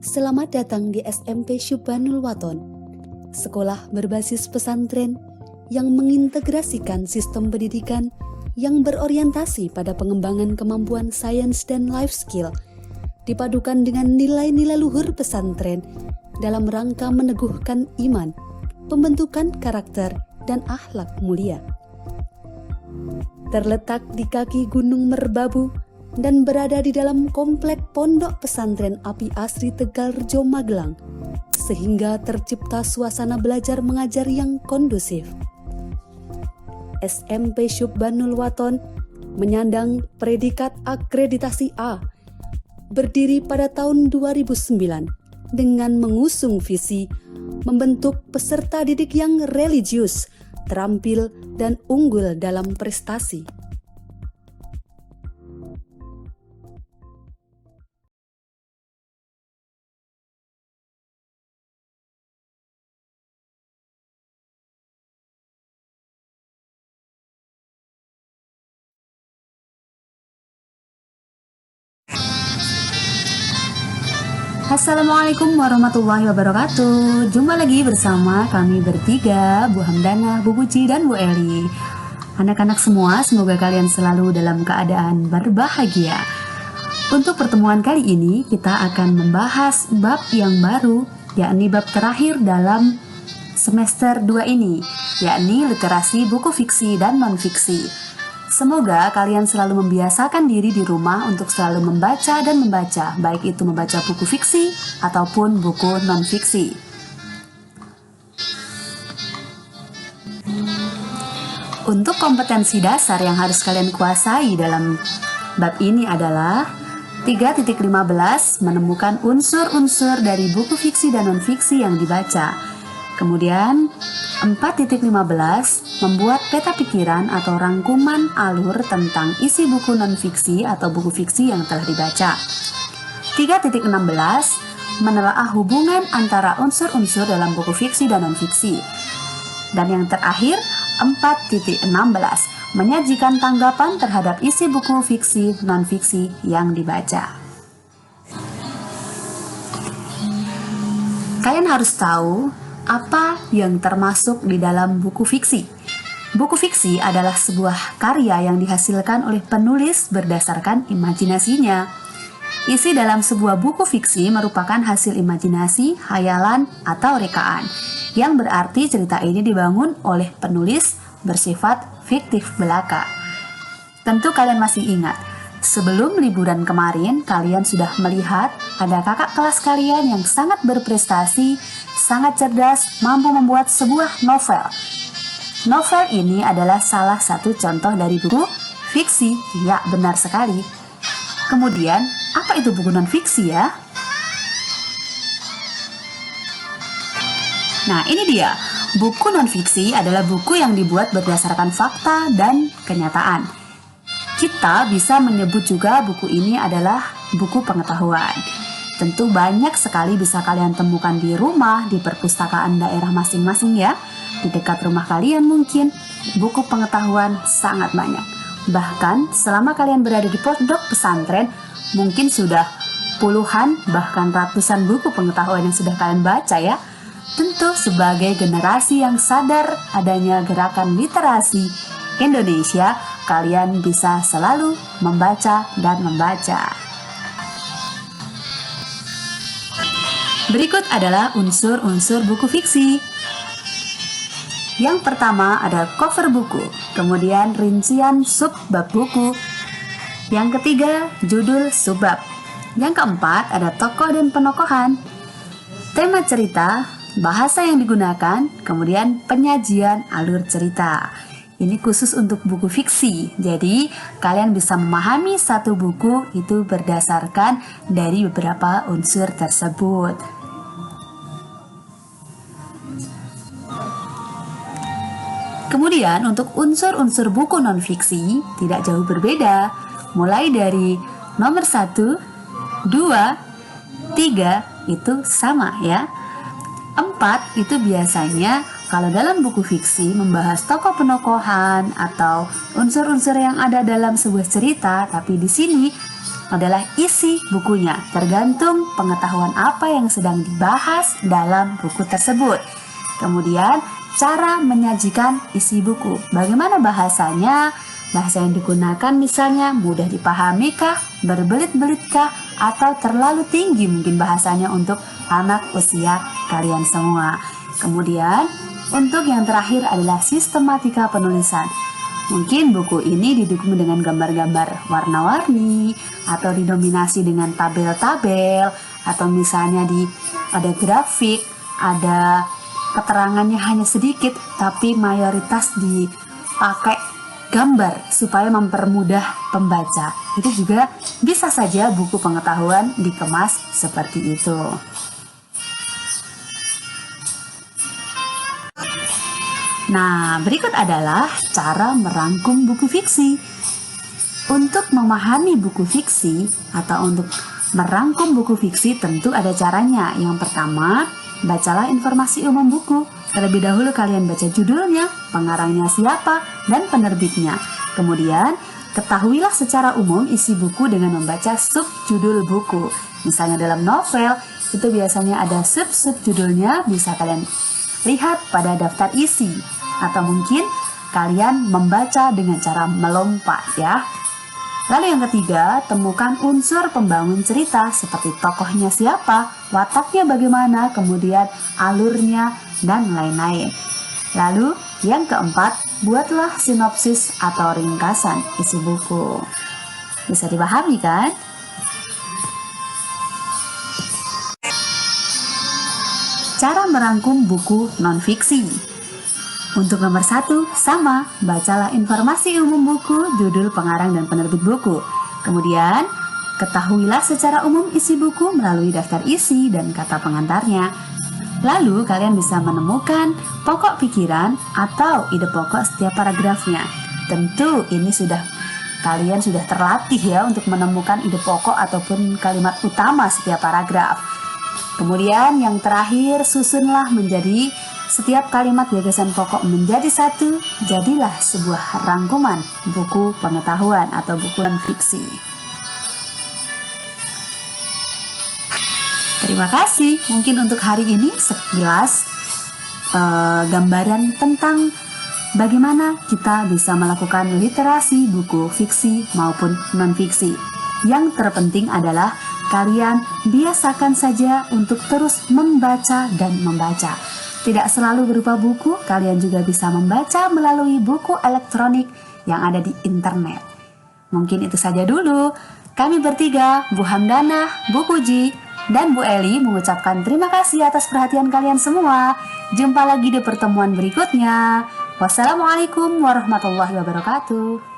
Selamat datang di SMP Syubbanul Waton, sekolah berbasis pesantren yang mengintegrasikan sistem pendidikan yang berorientasi pada pengembangan kemampuan sains dan life skill, dipadukan dengan nilai-nilai luhur pesantren dalam rangka meneguhkan iman, pembentukan karakter, dan akhlak mulia. Terletak di kaki Gunung Merbabu dan berada di dalam komplek Pondok Pesantren Api Asri Tegalrejo Magelang, sehingga tercipta suasana belajar mengajar yang kondusif. SMP Syubbanul Waton menyandang predikat akreditasi A, berdiri pada tahun 2009 dengan mengusung visi membentuk peserta didik yang religius, terampil, dan unggul dalam prestasi. Assalamualaikum warahmatullahi wabarakatuh. Jumpa lagi bersama kami bertiga, Bu Hamdana, Bu Puji, dan Bu Eli. Anak-anak semua, semoga kalian selalu dalam keadaan berbahagia. Untuk pertemuan kali ini, kita akan membahas bab yang baru, yakni bab terakhir dalam semester 2 ini, yakni literasi buku fiksi dan non-fiksi. Semoga kalian selalu membiasakan diri di rumah untuk selalu membaca dan membaca, baik itu membaca buku fiksi ataupun buku non-fiksi. Untuk kompetensi dasar yang harus kalian kuasai dalam bab ini adalah 3.15 menemukan unsur-unsur dari buku fiksi dan non-fiksi yang dibaca. Kemudian 4.15 membuat peta pikiran atau rangkuman alur tentang isi buku non-fiksi atau buku fiksi yang telah dibaca. 3.16 menelaah hubungan antara unsur-unsur dalam buku fiksi dan non-fiksi. Dan yang terakhir 4.16 menyajikan tanggapan terhadap isi buku fiksi non-fiksi yang dibaca. Kalian harus tahu apa yang termasuk di dalam buku fiksi. Buku fiksi adalah sebuah karya yang dihasilkan oleh penulis berdasarkan imajinasinya. Isi dalam sebuah buku fiksi merupakan hasil imajinasi, hayalan, atau rekaan, yang berarti cerita ini dibangun oleh penulis bersifat fiktif belaka. Tentu kalian masih ingat, sebelum liburan kemarin kalian sudah melihat ada kakak kelas kalian yang sangat berprestasi, sangat cerdas, mampu membuat sebuah novel. Novel ini adalah salah satu contoh dari buku fiksi. Ya, benar sekali. Kemudian, apa itu buku non-fiksi ya? Nah, ini dia. Buku non-fiksi adalah buku yang dibuat berdasarkan fakta dan kenyataan. Kita bisa menyebut juga buku ini adalah buku pengetahuan. Tentu banyak sekali bisa kalian temukan di rumah, di perpustakaan daerah masing-masing ya. Di dekat rumah kalian mungkin buku pengetahuan sangat banyak. Bahkan selama kalian berada di pondok pesantren, mungkin sudah puluhan bahkan ratusan buku pengetahuan yang sudah kalian baca ya. Tentu sebagai generasi yang sadar adanya gerakan literasi Indonesia, kalian bisa selalu membaca dan membaca. Berikut adalah unsur-unsur buku fiksi. Yang pertama ada cover buku, kemudian rincian subbab buku. Yang ketiga, judul subbab. Yang keempat, ada tokoh dan penokohan. Tema cerita, bahasa yang digunakan, kemudian penyajian alur cerita. Ini khusus untuk buku fiksi, jadi kalian bisa memahami satu buku itu berdasarkan dari beberapa unsur tersebut. Kemudian untuk unsur-unsur buku non-fiksi tidak jauh berbeda, mulai dari nomor 1, 2, 3 itu sama ya. 4 itu biasanya kalau dalam buku fiksi membahas tokoh penokohan atau unsur-unsur yang ada dalam sebuah cerita, tapi di sini adalah isi bukunya, tergantung pengetahuan apa yang sedang dibahas dalam buku tersebut. Kemudian, cara menyajikan isi buku. Bagaimana bahasanya? Bahasa yang digunakan misalnya mudah dipahami kah, berbelit-belit kah, atau terlalu tinggi mungkin bahasanya untuk anak usia kalian semua. Kemudian, untuk yang terakhir adalah sistematika penulisan. Mungkin buku ini didukung dengan gambar-gambar warna-warni, atau didominasi dengan tabel-tabel, atau misalnya ada grafik, ada keterangannya hanya sedikit, tapi mayoritas dipakai gambar supaya mempermudah pembaca. Itu juga bisa saja buku pengetahuan dikemas seperti itu. Nah, berikut adalah cara merangkum buku fiksi. Untuk memahami buku fiksi atau untuk merangkum buku fiksi tentu ada caranya. Yang pertama, bacalah informasi umum buku. Terlebih dahulu kalian baca judulnya, pengarangnya siapa, dan penerbitnya. Kemudian, ketahuilah secara umum isi buku dengan membaca subjudul buku. Misalnya dalam novel, itu biasanya ada sub-subjudulnya, bisa kalian lihat pada daftar isi. Atau mungkin kalian membaca dengan cara melompat ya. Lalu yang ketiga, temukan unsur pembangun cerita seperti tokohnya siapa, wataknya bagaimana, kemudian alurnya, dan lain-lain. Lalu yang keempat, buatlah sinopsis atau ringkasan isi buku. Bisa dipahami kan? Cara merangkum buku non-fiksi. Untuk nomor 1, sama, bacalah informasi umum buku, judul, pengarang, dan penerbit buku. Kemudian, ketahuilah secara umum isi buku melalui daftar isi dan kata pengantarnya. Lalu, kalian bisa menemukan pokok pikiran atau ide pokok setiap paragrafnya. Tentu ini kalian sudah terlatih ya untuk menemukan ide pokok ataupun kalimat utama setiap paragraf. Kemudian yang terakhir, susunlah menjadi setiap kalimat gagasan pokok menjadi satu, jadilah sebuah rangkuman buku pengetahuan atau buku non-fiksi. Terima kasih. Mungkin untuk hari ini sekilas gambaran tentang bagaimana kita bisa melakukan literasi buku fiksi maupun non-fiksi. Yang terpenting adalah kalian biasakan saja untuk terus membaca dan membaca. Tidak selalu berupa buku, kalian juga bisa membaca melalui buku elektronik yang ada di internet. Mungkin itu saja dulu. Kami bertiga, Bu Hamdanah, Bu Puji, dan Bu Eli mengucapkan terima kasih atas perhatian kalian semua. Jumpa lagi di pertemuan berikutnya. Wassalamualaikum warahmatullahi wabarakatuh.